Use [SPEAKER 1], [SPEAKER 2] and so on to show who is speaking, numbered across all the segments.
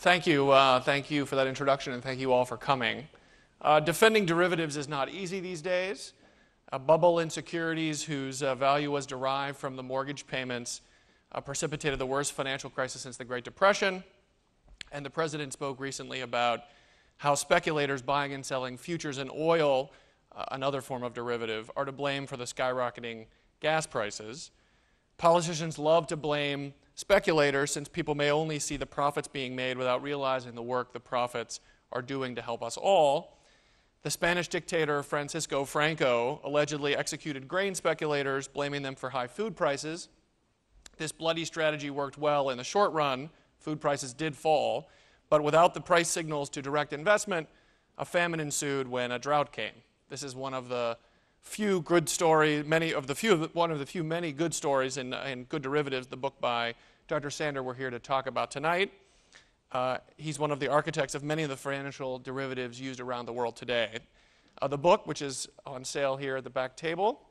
[SPEAKER 1] Thank you. Thank you for that introduction, and thank you all for coming. Defending derivatives is not easy these days. A bubble in securities whose value was derived from the mortgage payments precipitated the worst financial crisis since the Great Depression. And the president spoke recently about how speculators buying and selling futures in oil, another form of derivative, are to blame for the skyrocketing gas prices. Politicians love to blame speculators since people may only see the profits being made without realizing the work the profits are doing to help us all. The Spanish dictator Francisco Franco allegedly executed grain speculators, blaming them for high food prices. This bloody strategy worked well in the short run. Food prices did fall, but without the price signals to direct investment, a famine ensued when a drought came. This is one of the few good stories, many good stories in Good Derivatives, the book by Dr. Sandor we're here to talk about tonight. He's one of the architects of many of the financial derivatives used around the world today. The book, which is on sale here at the back table,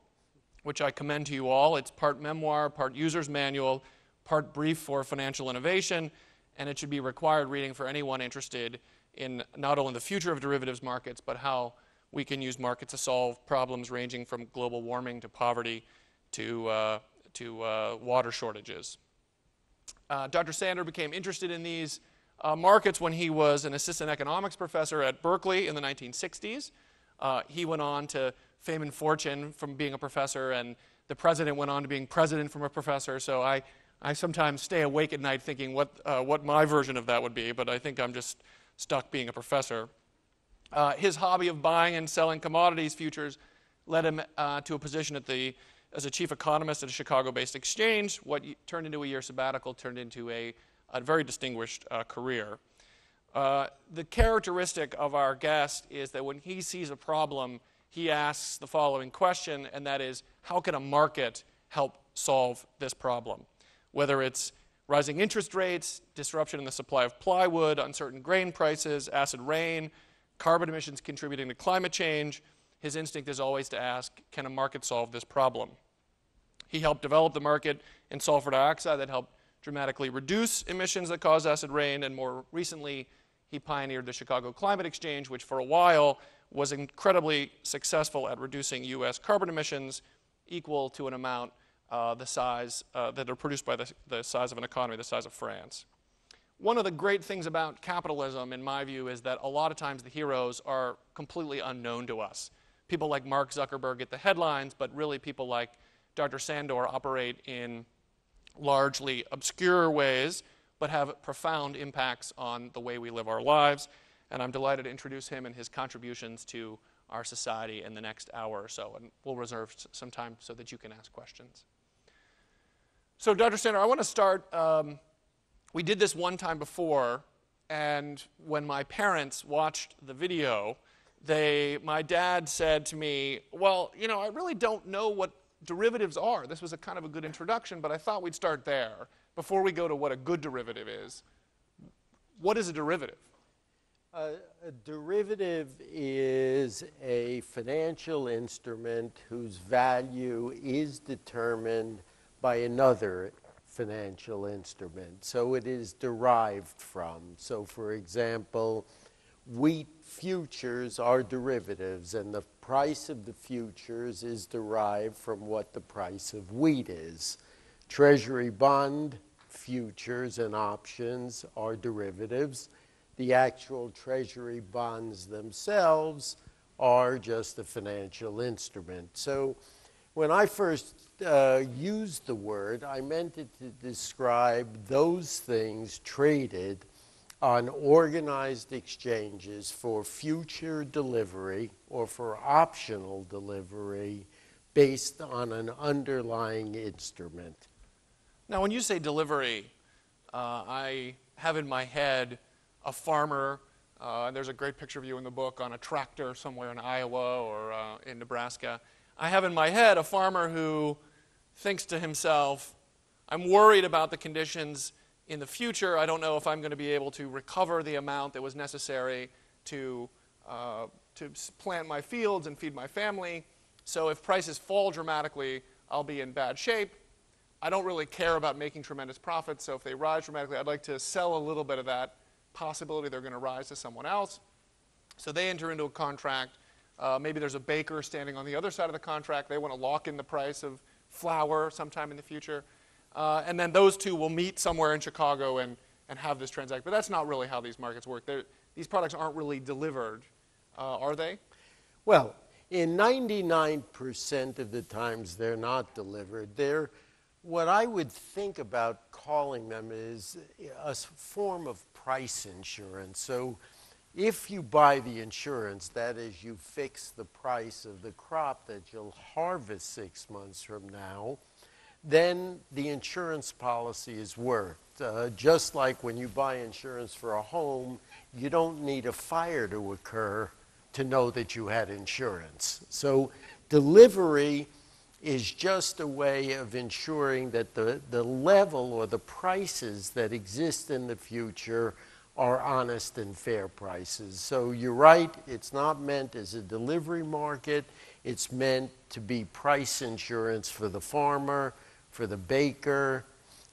[SPEAKER 1] which I commend to you all, it's part memoir, part user's manual, part brief for financial innovation, and it should be required reading for anyone interested in not only the future of derivatives markets, but how we can use markets to solve problems ranging from global warming to poverty to water shortages. Dr. Sandor became interested in these markets when he was an assistant economics professor at Berkeley in the 1960s. He went on to fame and fortune from being a professor, and the president went on to being president from a professor. So I sometimes stay awake at night thinking what my version of that would be, but I think I'm just stuck being a professor. His hobby of buying and selling commodities futures led him to a position as a chief economist at a Chicago-based exchange. What turned into a year sabbatical turned into a very distinguished career. The characteristic of our guest is that when he sees a problem, he asks the following question, and that is, how can a market help solve this problem? Whether it's rising interest rates, disruption in the supply of plywood, uncertain grain prices, acid rain, carbon emissions contributing to climate change, his instinct is always to ask, can a market solve this problem? He helped develop the market in sulfur dioxide that helped dramatically reduce emissions that cause acid rain, and more recently, he pioneered the Chicago Climate Exchange, which for a while was incredibly successful at reducing U.S. carbon emissions equal to an amount the size that are produced by the size of an economy the size of France. One of the great things about capitalism, in my view, is that a lot of times the heroes are completely unknown to us. People like Mark Zuckerberg get the headlines, but really people like Dr. Sandor operate in largely obscure ways, but have profound impacts on the way we live our lives. And I'm delighted to introduce him and his contributions to our society in the next hour or so. And we'll reserve some time so that you can ask questions. So Dr. Sandor, I want to start, we did this one time before, and when my parents watched the video, my dad said to me, well, you know, I really don't know what derivatives are. This was a kind of a good introduction, but I thought we'd start there before we go to what a good derivative is. What is a derivative?
[SPEAKER 2] A derivative is a financial instrument whose value is determined by another financial instrument. So it is derived from. So for example, wheat futures are derivatives, and the price of the futures is derived from what the price of wheat is. Treasury bond futures and options are derivatives. The actual treasury bonds themselves are just a financial instrument. So when I first used the word, I meant it to describe those things traded on organized exchanges for future delivery or for optional delivery based on an underlying instrument.
[SPEAKER 1] Now, when you say delivery, I have in my head a farmer, there's a great picture of you in the book, on a tractor somewhere in Iowa or in Nebraska. I have in my head a farmer who thinks to himself, I'm worried about the conditions in the future. I don't know if I'm going to be able to recover the amount that was necessary to plant my fields and feed my family. So if prices fall dramatically, I'll be in bad shape. I don't really care about making tremendous profits, so if they rise dramatically, I'd like to sell a little bit of that possibility they're going to rise to someone else. So they enter into a contract. Maybe there's a baker standing on the other side of the contract. They want to lock in the price of flour sometime in the future. And then those two will meet somewhere in Chicago and have this transaction. But that's not really how these markets work. These products aren't really delivered, are they?
[SPEAKER 2] Well, in 99% of the times they're not delivered. They're what I would think about calling them is a form of price insurance. So if you buy the insurance, that is, you fix the price of the crop that you'll harvest 6 months from now, then the insurance policy is worked. Just like when you buy insurance for a home, you don't need a fire to occur to know that you had insurance. So delivery is just a way of ensuring that the level or the prices that exist in the future are honest and fair prices. So you're right, it's not meant as a delivery market. It's meant to be price insurance for the farmer, for the baker.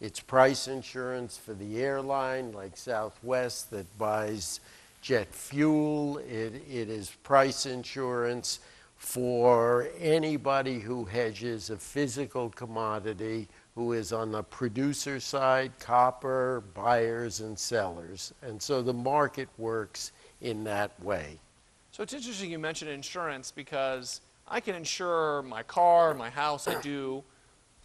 [SPEAKER 2] It's price insurance for the airline like Southwest that buys jet fuel. It is price insurance for anybody who hedges a physical commodity, who is on the producer side, copper, buyers and sellers. And so the market works in that way.
[SPEAKER 1] So it's interesting you mentioned insurance, because I can insure my car, my house, I do.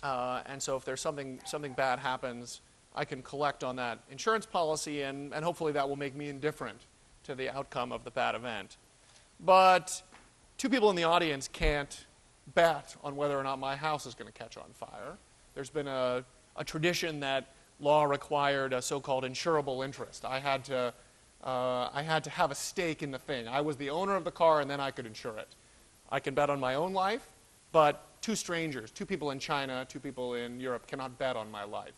[SPEAKER 1] And so if there's something bad happens, I can collect on that insurance policy, and hopefully that will make me indifferent to the outcome of the bad event. But two people in the audience can't bet on whether or not my house is going to catch on fire. There's been a tradition that law required a so-called insurable interest. I had to have a stake in the thing. I was the owner of the car, and then I could insure it. I can bet on my own life, but two strangers, two people in China, two people in Europe, cannot bet on my life.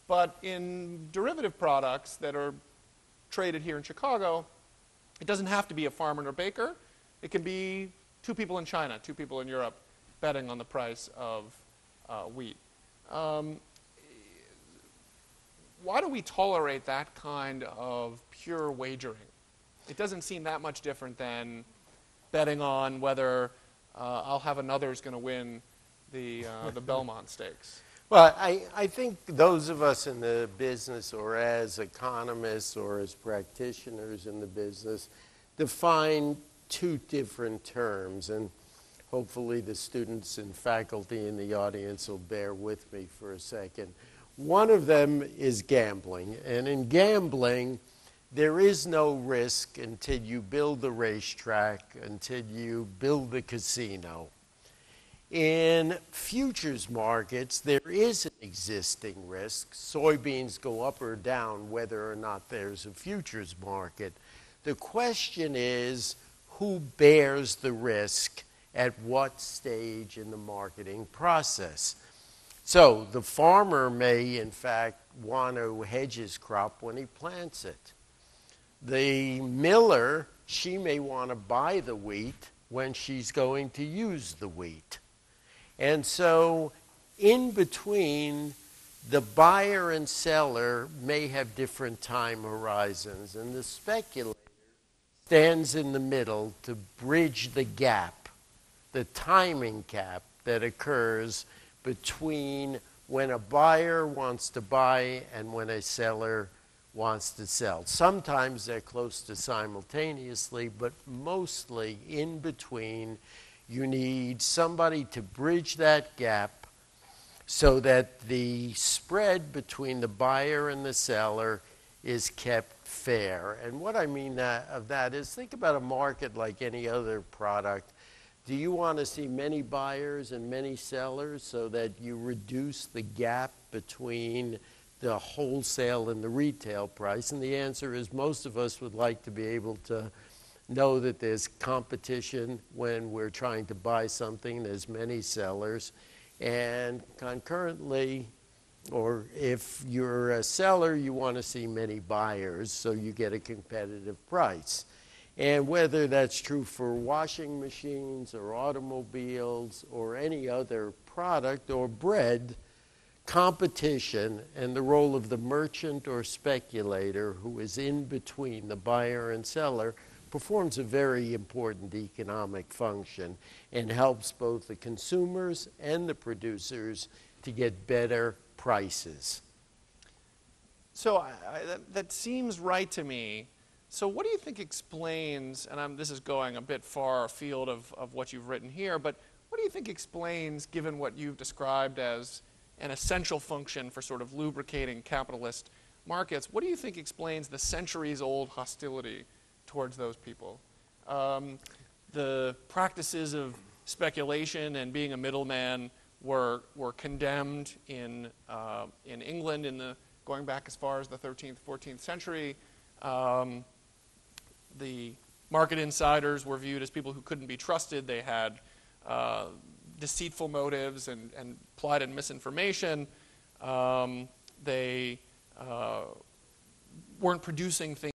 [SPEAKER 1] But in derivative products that are traded here in Chicago, it doesn't have to be a farmer or baker. It can be two people in China, two people in Europe betting on the price of wheat. Why do we tolerate that kind of pure wagering? It doesn't seem that much different than betting on whether I'll have another who's going to win the Belmont Stakes.
[SPEAKER 2] Well, I think those of us in the business, or as economists or as practitioners in the business, define two different terms, and hopefully the students and faculty in the audience will bear with me for a second. One of them is gambling, and in gambling, there is no risk until you build the racetrack, until you build the casino. In futures markets, there is an existing risk. Soybeans go up or down whether or not there's a futures market. The question is, who bears the risk at what stage in the marketing process? So the farmer may, in fact, want to hedge his crop when he plants it. The miller, she may want to buy the wheat when she's going to use the wheat. And so in between, the buyer and seller may have different time horizons, and the speculator stands in the middle to bridge the gap, the timing gap that occurs between when a buyer wants to buy and when a seller wants to sell. Sometimes they're close to simultaneously, but mostly in between. You need somebody to bridge that gap so that the spread between the buyer and the seller is kept fair. And what I mean of that is, think about a market like any other product. Do you want to see many buyers and many sellers so that you reduce the gap between the wholesale and the retail price? And the answer is, most of us would like to be able to know that there's competition when we're trying to buy something. There's many sellers. And concurrently, or if you're a seller, you want to see many buyers so you get a competitive price. And whether that's true for washing machines or automobiles or any other product or bread, competition and the role of the merchant or speculator who is in between the buyer and seller performs a very important economic function and helps both the consumers and the producers to get better prices.
[SPEAKER 1] So that seems right to me. So what do you think explains, and this is going a bit far afield of what you've written here, but what do you think explains, given what you've described as an essential function for sort of lubricating capitalist markets, what do you think explains the centuries-old hostility towards those people? The practices of speculation and being a middleman were condemned in England going back as far as the 13th, 14th century. The market insiders were viewed as people who couldn't be trusted. They had deceitful motives and plied in misinformation. They weren't producing things